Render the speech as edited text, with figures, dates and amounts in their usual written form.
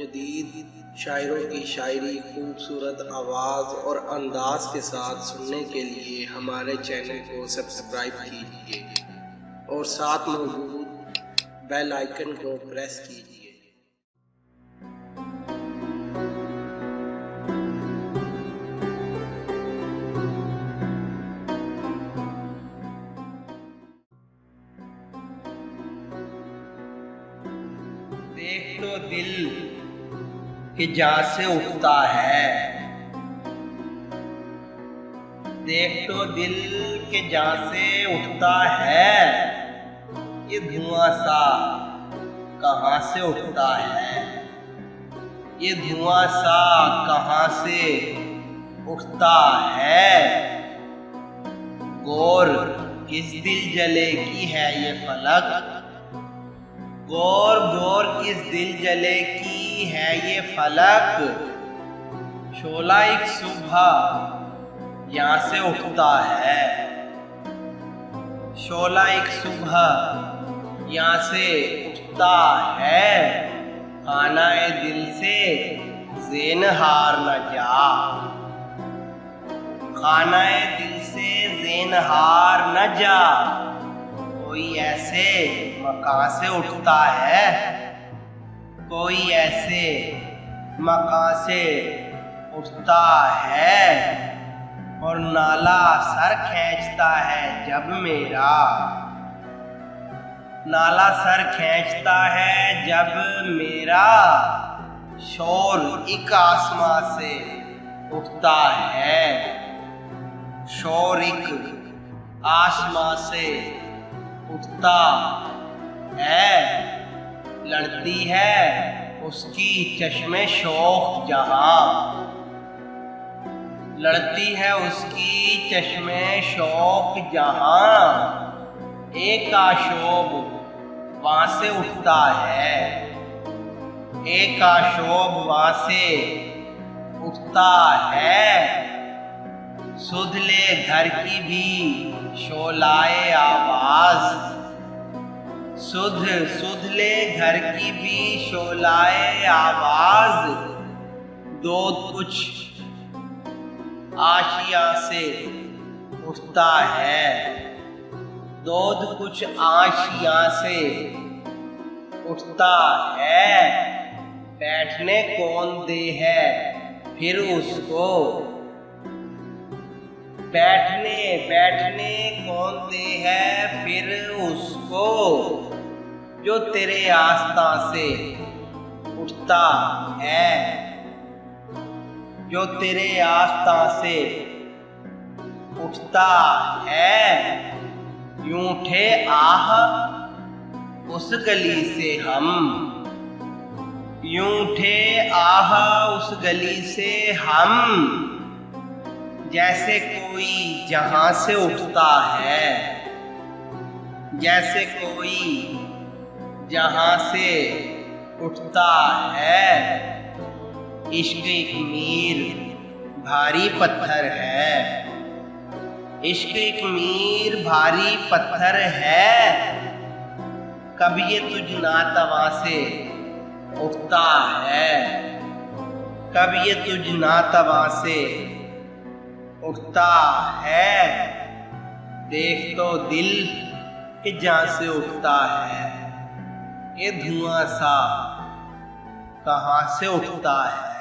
जदीद शायरों की शायरी खूबसूरत आवाज़ और अंदाज के साथ सुनने के लिए हमारे चैनल को सब्सक्राइब कीजिए और साथ मौजूद बेल आइकन को प्रेस कीजिए। देख तो दिल कि जहाँ से उठता है, देख तो दिल कि जहाँ से उठता है, ये धुआं सा कहाँ से उठता है, ये धुआं सा कहाँ से उठता है। गौर किस दिल जले की है ये फलक, गौर गौर किस दिल जले की है ये फलक। शोला एक सुबह यहाँ से उठता है, शोला एक सुबह यहाँ से उठता है। खाना ए दिल से ज़ेन हार न जा, खाना ए दिल से ज़ेन हार न जा। कोई ऐसे मकां से उठता है, कोई ऐसे मकां से उठता है। और नाला सर खींचता है जब मेरा, नाला सर खींचता है जब मेरा। शोर एक आसमां से उठता है, शोर एक आसमां से उठता है। लड़ती है उसकी चश्मे शौक जहां, लड़ती है उसकी चश्मे शौक जहां। एक आशोब वहां से उठता है, एक आशोब वहां से उठता है। सुध ले घर की भी शोलाए आवाज, सुध ले घर की भी शोलाए आवाज। दो कुछ आशिया से उठता है, दूध कुछ आशिया से उठता है। बैठने कौन दे है फिर उसको, बैठने बैठने कौन दे है फिर उसको। जो तेरे आस्था से उठता है, जो तेरे आस्था से उठता है। यूं उठे आह उस गली से हम, यूं उठे आह उस गली से हम। जैसे कोई जहां से उठता है, जैसे कोई जहां से उठता है। इश्क एक मीर भारी पत्थर है, इश्क एक मीर भारी पत्थर है। कभी ये तुझ नातवा से उठता है, कभी ये तुझ नातवा से उठता है। देख तो दिल कि जहाँ से उठता है, ये धुआं सा कहाँ से उठता है।